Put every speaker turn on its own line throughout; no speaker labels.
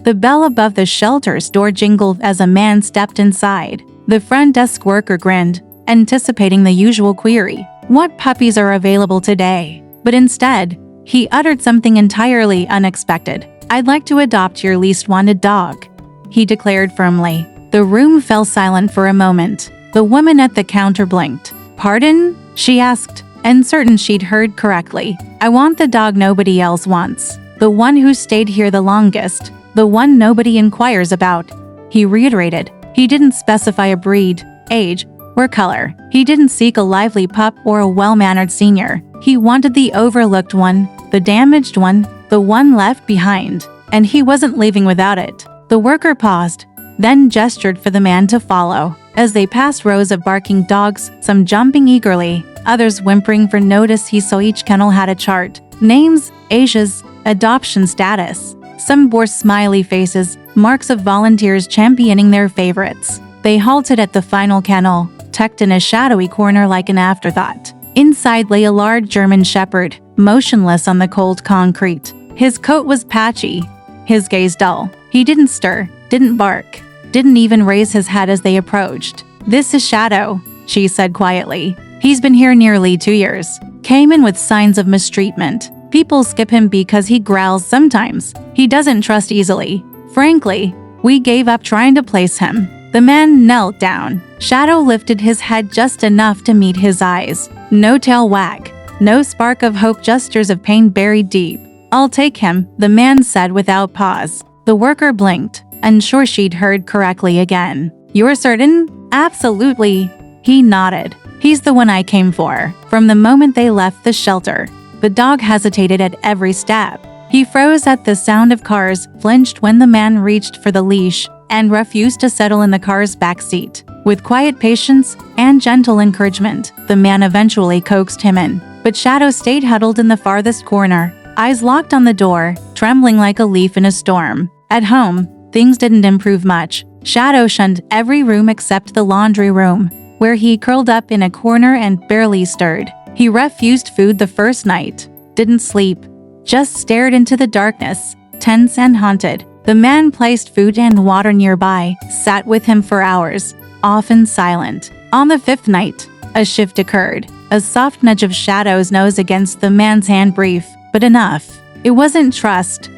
The bell above the shelter's door jingled as a man stepped inside. The front desk worker grinned, anticipating the usual query, "What puppies are available today?" But instead, he uttered something entirely unexpected. "I'd like to adopt your least wanted dog," he declared firmly. The room fell silent for a moment. The woman at the counter blinked. "Pardon?" she asked, uncertain she'd heard correctly. "I want the dog nobody else wants. The one who stayed here the longest. The one nobody inquires about," he reiterated. He didn't specify a breed, age, or color. He didn't seek a lively pup or a well-mannered senior. He wanted the overlooked one, the damaged one, the one left behind. And he wasn't leaving without it. The worker paused, then gestured for the man to follow. As they passed rows of barking dogs, some jumping eagerly, others whimpering for notice, he saw each kennel had a chart. Names, ages, adoption status. Some bore smiley faces, marks of volunteers championing their favorites. They halted at the final kennel, tucked in a shadowy corner like an afterthought. Inside lay a large German shepherd, motionless on the cold concrete. His coat was patchy, his gaze dull. He didn't stir, didn't bark, didn't even raise his head as they approached. "This is Shadow," she said quietly. "He's been here nearly 2 years. Came in with signs of mistreatment. People skip him because he growls sometimes. He doesn't trust easily. Frankly, we gave up trying to place him." The man knelt down. Shadow lifted his head just enough to meet his eyes. No tail wag, no spark of hope, gestures of pain buried deep. "I'll take him," the man said without pause. The worker blinked, unsure she'd heard correctly again. "You're certain?" "Absolutely." He nodded. "He's the one I came for." From the moment they left the shelter, the dog hesitated at every step. He froze at the sound of cars, flinched when the man reached for the leash, and refused to settle in the car's back seat. With quiet patience and gentle encouragement, the man eventually coaxed him in. But Shadow stayed huddled in the farthest corner, eyes locked on the door, trembling like a leaf in a storm. At home, things didn't improve much. Shadow shunned every room except the laundry room, where he curled up in a corner and barely stirred. He refused food the first night, didn't sleep, just stared into the darkness, tense and haunted. The man placed food and water nearby, sat with him for hours, often silent. On the 5th night, a shift occurred. A soft nudge of Shadow's nose against the man's hand, brief, but enough. It wasn't trust.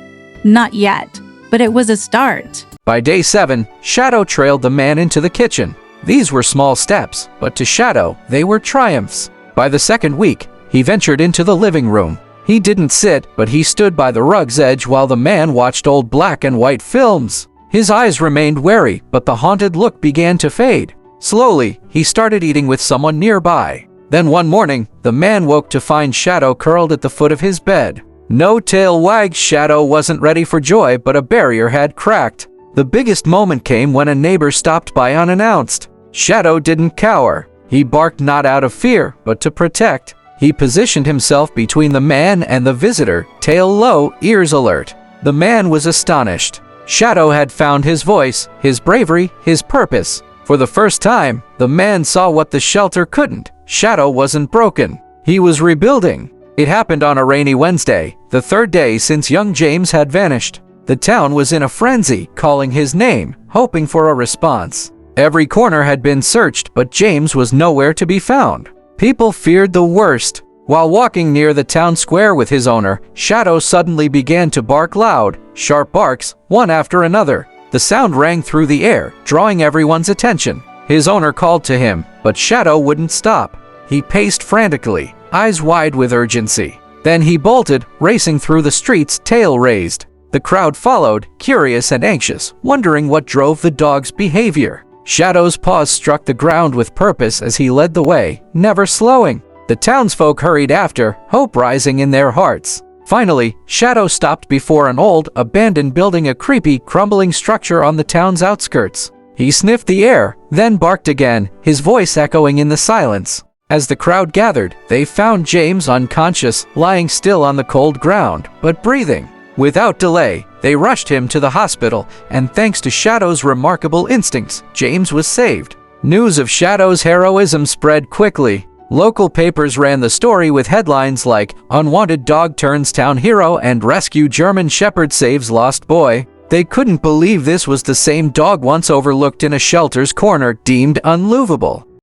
Not yet. But it was a start.
By day 7, Shadow trailed the man into the kitchen. These were small steps, but to Shadow, they were triumphs. By the 2nd week, he ventured into the living room. He didn't sit, but he stood by the rug's edge while the man watched old black and white films. His eyes remained wary, but the haunted look began to fade. Slowly, he started eating with someone nearby. Then one morning, the man woke to find Shadow curled at the foot of his bed. No tail wag. Shadow wasn't ready for joy, but a barrier had cracked. The biggest moment came when a neighbor stopped by unannounced. Shadow didn't cower. He barked not out of fear, but to protect. He positioned himself between the man and the visitor, tail low, ears alert. The man was astonished. Shadow had found his voice, his bravery, his purpose. For the first time, the man saw what the shelter couldn't. Shadow wasn't broken. He was rebuilding. It happened on a rainy Wednesday, the 3rd day since young James had vanished. The town was in a frenzy, calling his name, hoping for a response. Every corner had been searched, but James was nowhere to be found. People feared the worst. While walking near the town square with his owner, Shadow suddenly began to bark loud, sharp barks, one after another. The sound rang through the air, drawing everyone's attention. His owner called to him, but Shadow wouldn't stop. He paced frantically, eyes wide with urgency. Then he bolted, racing through the streets, tail raised. The crowd followed, curious and anxious, wondering what drove the dog's behavior. Shadow's paws struck the ground with purpose as he led the way, never slowing. The townsfolk hurried after, hope rising in their hearts. Finally, Shadow stopped before an old, abandoned building, a creepy, crumbling structure on the town's outskirts. He sniffed the air, then barked again, his voice echoing in the silence. As the crowd gathered, they found James unconscious, lying still on the cold ground, but breathing. Without delay, they rushed him to the hospital, and thanks to Shadow's remarkable instincts, James was saved. News of Shadow's heroism spread quickly. Local papers ran the story with headlines like "Unwanted Dog Turns Town Hero" and "Rescue German Shepherd Saves Lost Boy." They couldn't believe this was the same dog once overlooked in a shelter's corner deemed unlovable.